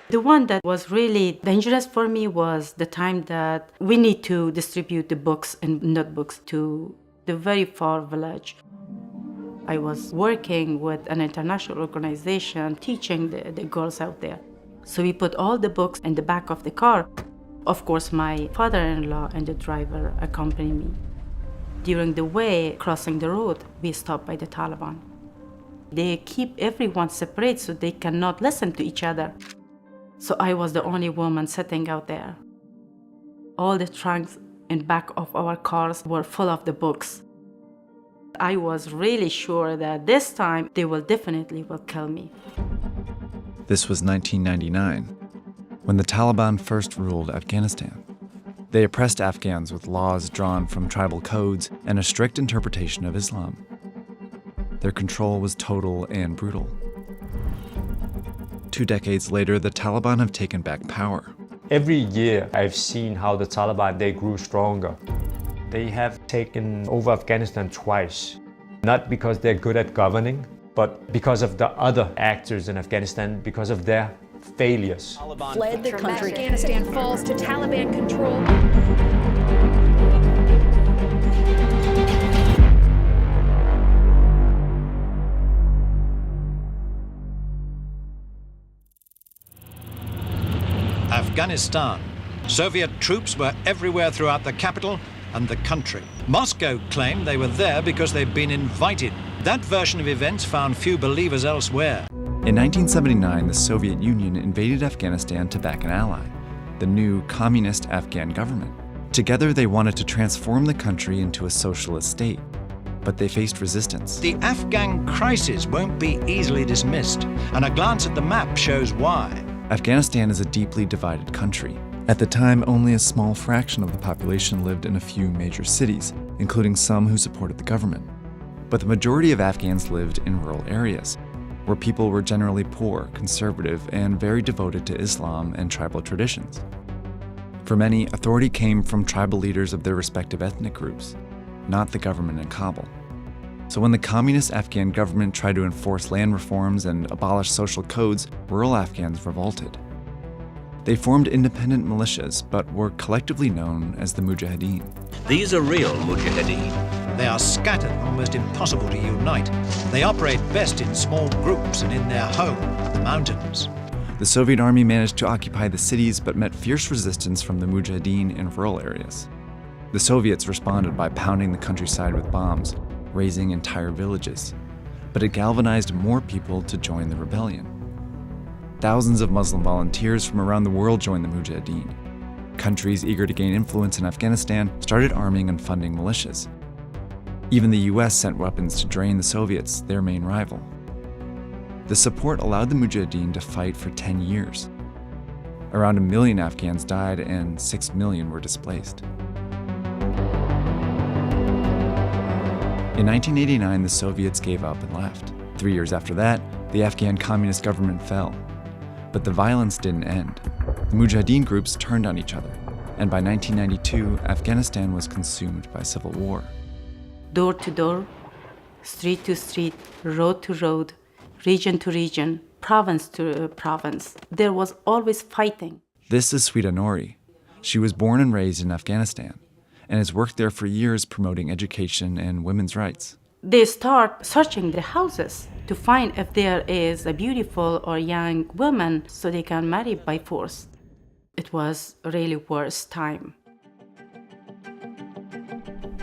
The one that was really dangerous for me was the time that we need to distribute the books and notebooks to the very far village. I was working with an international organization teaching the girls out there. So we put all the books in the back of the car. Of course, my father-in-law and the driver accompanied me. During the way, crossing the road, we stopped by the Taliban. They keep everyone separate so they cannot listen to each other. So I was the only woman sitting out there. All the trunks in back of our cars were full of the books. I was really sure that this time they will definitely kill me. This was 1999, when the Taliban first ruled Afghanistan. They oppressed Afghans with laws drawn from tribal codes and a strict interpretation of Islam. Their control was total and brutal. 2 decades later, the Taliban have taken back power. Every year I've seen how the Taliban, they grew stronger. They have taken over Afghanistan twice, not because they're good at governing, but because of the other actors in Afghanistan, because of their failures. Fled the country. Afghanistan falls to Taliban control. Afghanistan. Soviet troops were everywhere throughout the capital and the country. Moscow claimed they were there because they'd been invited. That version of events found few believers elsewhere. In 1979, the Soviet Union invaded Afghanistan to back an ally, the new communist Afghan government. Together, they wanted to transform the country into a socialist state, but they faced resistance. The Afghan crisis won't be easily dismissed, and a glance at the map shows why. Afghanistan is a deeply divided country. At the time, only a small fraction of the population lived in a few major cities, including some who supported the government. But the majority of Afghans lived in rural areas, where people were generally poor, conservative, and very devoted to Islam and tribal traditions. For many, authority came from tribal leaders of their respective ethnic groups, not the government in Kabul. So when the communist Afghan government tried to enforce land reforms and abolish social codes, rural Afghans revolted. They formed independent militias, but were collectively known as the Mujahideen. These are real Mujahideen. They are scattered, almost impossible to unite. They operate best in small groups and in their home, the mountains. The Soviet army managed to occupy the cities, but met fierce resistance from the Mujahideen in rural areas. The Soviets responded by pounding the countryside with bombs, razing entire villages. But it galvanized more people to join the rebellion. Thousands of Muslim volunteers from around the world joined the Mujahideen. Countries eager to gain influence in Afghanistan started arming and funding militias. Even the US sent weapons to drain the Soviets, their main rival. The support allowed the Mujahideen to fight for 10 years. Around 1 million Afghans died and 6 million were displaced. In 1989, the Soviets gave up and left. 3 years after that, the Afghan communist government fell. But the violence didn't end. The Mujahideen groups turned on each other, and by 1992, Afghanistan was consumed by civil war. Door to door, street to street, road to road, region to region, province to province, there was always fighting. This is Sweta Nori. She was born and raised in Afghanistan, and has worked there for years promoting education and women's rights. They start searching the houses to find if there is a beautiful or young woman so they can marry by force. It was a really worst time.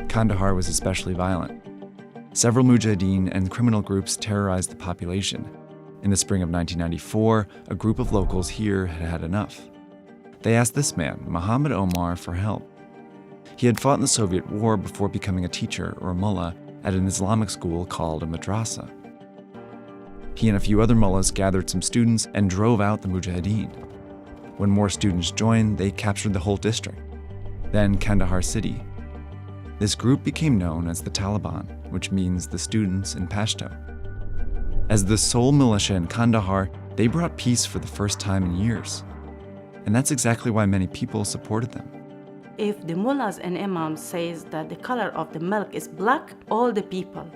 Kandahar was especially violent. Several Mujahideen and criminal groups terrorized the population. In the spring of 1994, a group of locals here had had enough. They asked this man, Muhammad Omar, for help. He had fought in the Soviet War before becoming a teacher, or mullah, at an Islamic school called a madrasa. He and a few other mullahs gathered some students and drove out the Mujahideen. When more students joined, they captured the whole district, then Kandahar city. This group became known as the Taliban, which means the students in Pashto. As the sole militia in Kandahar, they brought peace for the first time in years. And that's exactly why many people supported them. If the mullahs and imams says that the color of the milk is black, all the people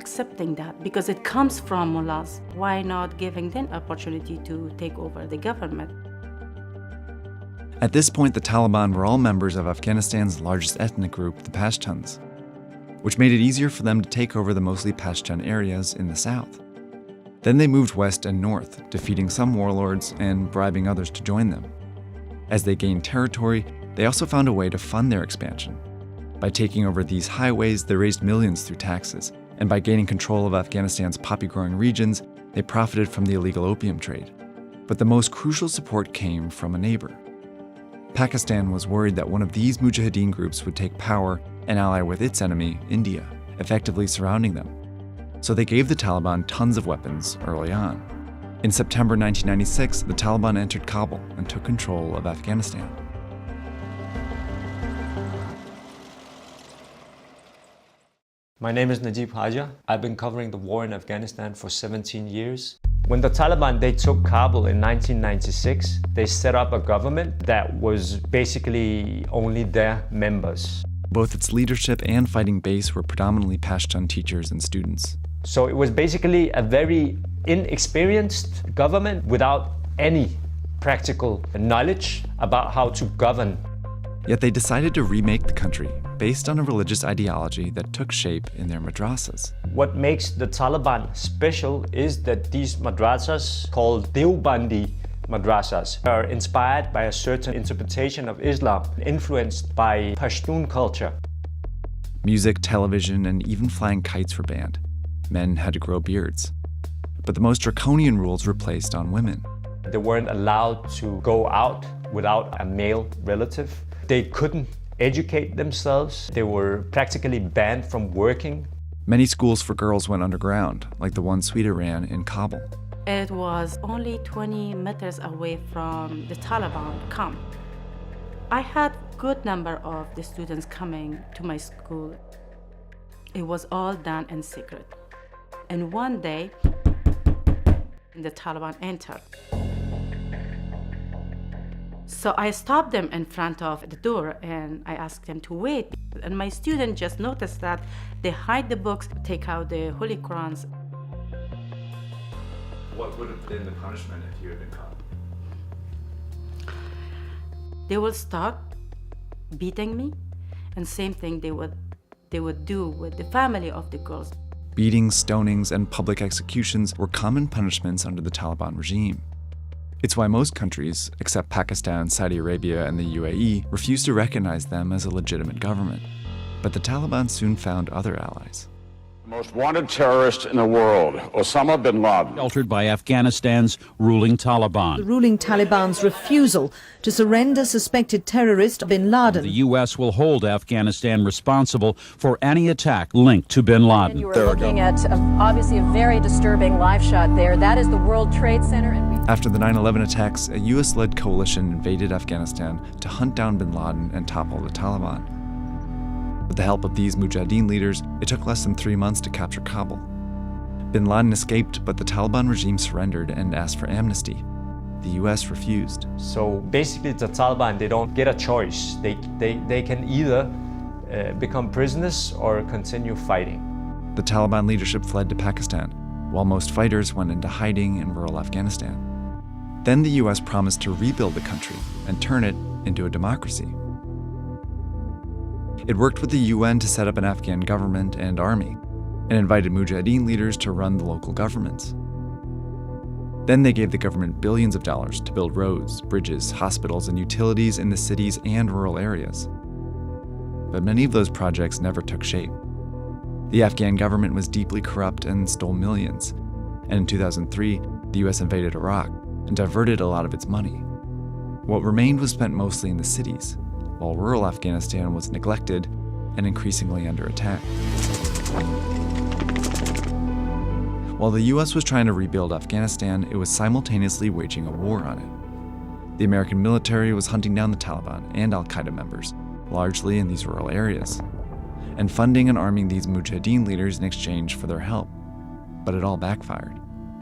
accepting that because it comes from mullahs. Why not giving them opportunity to take over the government? At this point, the Taliban were all members of Afghanistan's largest ethnic group, the Pashtuns, which made it easier for them to take over the mostly Pashtun areas in the south. Then they moved west and north, defeating some warlords and bribing others to join them. As they gained territory, they also found a way to fund their expansion. By taking over these highways, they raised millions through taxes, and by gaining control of Afghanistan's poppy-growing regions, they profited from the illegal opium trade. But the most crucial support came from a neighbor. Pakistan was worried that one of these mujahideen groups would take power and ally with its enemy, India, effectively surrounding them. So they gave the Taliban tons of weapons early on. In September 1996, the Taliban entered Kabul and took control of Afghanistan. My name is Najib Haja. I've been covering the war in Afghanistan for 17 years. When the Taliban, they took Kabul in 1996, they set up a government that was basically only their members. Both its leadership and fighting base were predominantly Pashtun teachers and students. So it was basically a very inexperienced government without any practical knowledge about how to govern. Yet they decided to remake the country based on a religious ideology that took shape in their madrasas. What makes the Taliban special is that these madrasas, called Deobandi madrasas, are inspired by a certain interpretation of Islam, influenced by Pashtun culture. Music, television, and even flying kites were banned. Men had to grow beards. But the most draconian rules were placed on women. They weren't allowed to go out without a male relative. They couldn't educate themselves. They were practically banned from working. Many schools for girls went underground, like the one Sweden ran in Kabul. It was only 20 meters away from the Taliban camp. I had good number of the students coming to my school. It was all done in secret. And one day, the Taliban entered. So I stopped them in front of the door and I asked them to wait. And my student just noticed that they hide the books, take out the Holy Qurans. What would have been the punishment if you had been caught? They would start beating me, and same thing they would do with the family of the girls. Beatings, stonings, and public executions were common punishments under the Taliban regime. It's why most countries, except Pakistan, Saudi Arabia, and the UAE, refused to recognize them as a legitimate government. But the Taliban soon found other allies. The most wanted terrorist in the world, Osama bin Laden. Sheltered by Afghanistan's ruling Taliban. The ruling Taliban's refusal to surrender suspected terrorist bin Laden. The U.S. will hold Afghanistan responsible for any attack linked to bin Laden. And you are looking at obviously a very disturbing live shot there. That is the World Trade Center. After the 9/11 attacks, a U.S.-led coalition invaded Afghanistan to hunt down bin Laden and topple the Taliban. With the help of these mujahideen leaders, it took less than 3 months to capture Kabul. Bin Laden escaped, but the Taliban regime surrendered and asked for amnesty. The U.S. refused. So basically the Taliban, they don't get a choice. They can either become prisoners or continue fighting. The Taliban leadership fled to Pakistan, while most fighters went into hiding in rural Afghanistan. Then the U.S. promised to rebuild the country and turn it into a democracy. It worked with the UN to set up an Afghan government and army, and invited mujahideen leaders to run the local governments. Then they gave the government billions of dollars to build roads, bridges, hospitals, and utilities in the cities and rural areas. But many of those projects never took shape. The Afghan government was deeply corrupt and stole millions. And in 2003, the US invaded Iraq and diverted a lot of its money. What remained was spent mostly in the cities, while rural Afghanistan was neglected and increasingly under attack. While the US was trying to rebuild Afghanistan, it was simultaneously waging a war on it. The American military was hunting down the Taliban and al-Qaeda members, largely in these rural areas, and funding and arming these mujahideen leaders in exchange for their help. But it all backfired.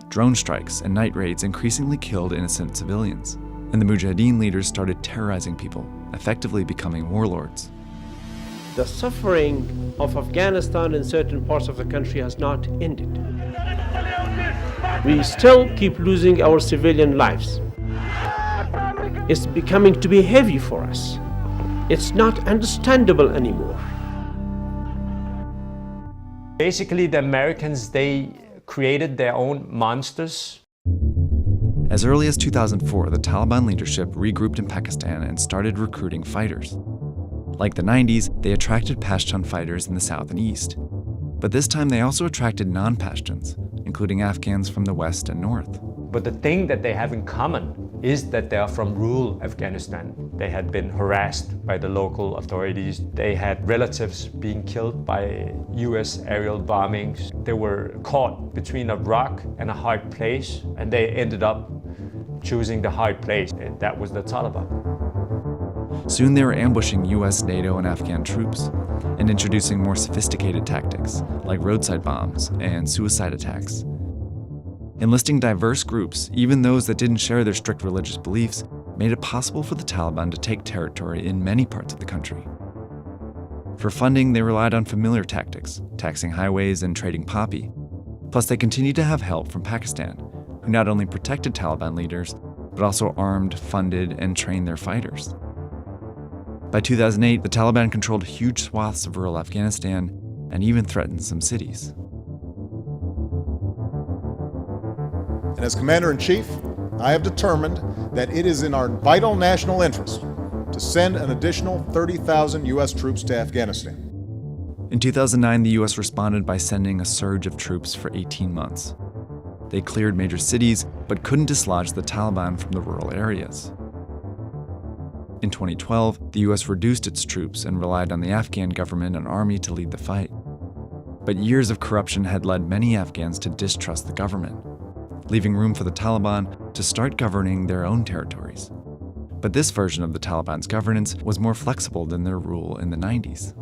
Drone strikes and night raids increasingly killed innocent civilians, and the mujahideen leaders started terrorizing people, effectively becoming warlords. The suffering of Afghanistan in certain parts of the country has not ended. We still keep losing our civilian lives. It's becoming to be heavy for us. It's not understandable anymore. Basically, the Americans, they created their own monsters. As early as 2004, the Taliban leadership regrouped in Pakistan and started recruiting fighters. Like the 90s, they attracted Pashtun fighters in the south and east. But this time they also attracted non-Pashtuns, including Afghans from the west and north. But the thing that they have in common is that they are from rural Afghanistan. They had been harassed by the local authorities. They had relatives being killed by US aerial bombings. They were caught between a rock and a hard place, and they ended up choosing the hard place, and that was the Taliban. Soon they were ambushing US, NATO, and Afghan troops and introducing more sophisticated tactics like roadside bombs and suicide attacks. Enlisting diverse groups, even those that didn't share their strict religious beliefs, made it possible for the Taliban to take territory in many parts of the country. For funding, they relied on familiar tactics, taxing highways and trading poppy. Plus, they continued to have help from Pakistan, who not only protected Taliban leaders, but also armed, funded, and trained their fighters. By 2008, the Taliban controlled huge swaths of rural Afghanistan and even threatened some cities. And as Commander-in-Chief, I have determined that it is in our vital national interest to send an additional 30,000 U.S. troops to Afghanistan. In 2009, the U.S. responded by sending a surge of troops for 18 months. They cleared major cities, but couldn't dislodge the Taliban from the rural areas. In 2012, the U.S. reduced its troops and relied on the Afghan government and army to lead the fight. But years of corruption had led many Afghans to distrust the government, leaving room for the Taliban to start governing their own territories. But this version of the Taliban's governance was more flexible than their rule in the 90s.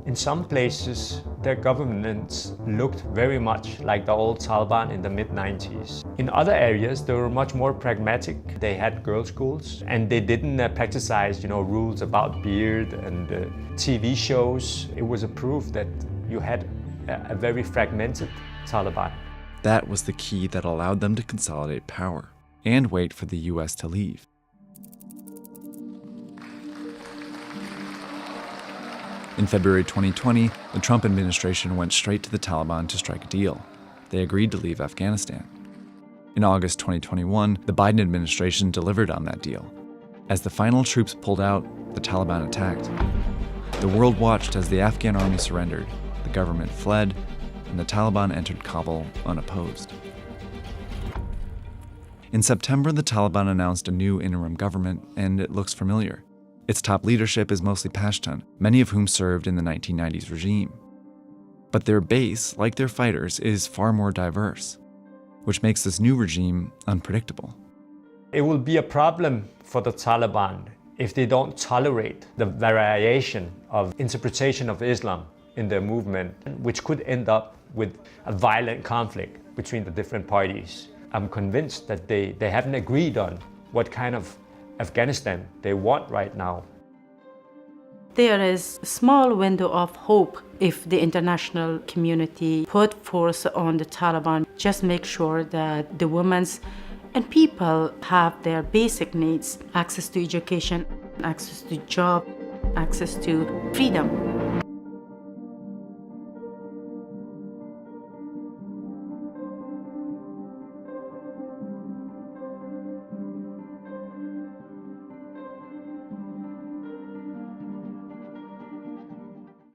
In some places, their governments looked very much like the old Taliban in the mid-90s. In other areas, they were much more pragmatic. They had girls' schools, and they didn't practice, rules about beard and TV shows. It was a proof that you had a very fragmented Taliban. That was the key that allowed them to consolidate power and wait for the US to leave. In February 2020, the Trump administration went straight to the Taliban to strike a deal. They agreed to leave Afghanistan. In August 2021, the Biden administration delivered on that deal. As the final troops pulled out, the Taliban attacked. The world watched as the Afghan army surrendered, the government fled, and the Taliban entered Kabul unopposed. In September, the Taliban announced a new interim government, and it looks familiar. Its top leadership is mostly Pashtun, many of whom served in the 1990s regime. But their base, like their fighters, is far more diverse, which makes this new regime unpredictable. It will be a problem for the Taliban if they don't tolerate the variation of interpretation of Islam in their movement, which could end up with a violent conflict between the different parties. I'm convinced that they haven't agreed on what kind of Afghanistan they want right now. There is a small window of hope if the international community put force on the Taliban. Just make sure that the women and people have their basic needs: access to education, access to job, access to freedom.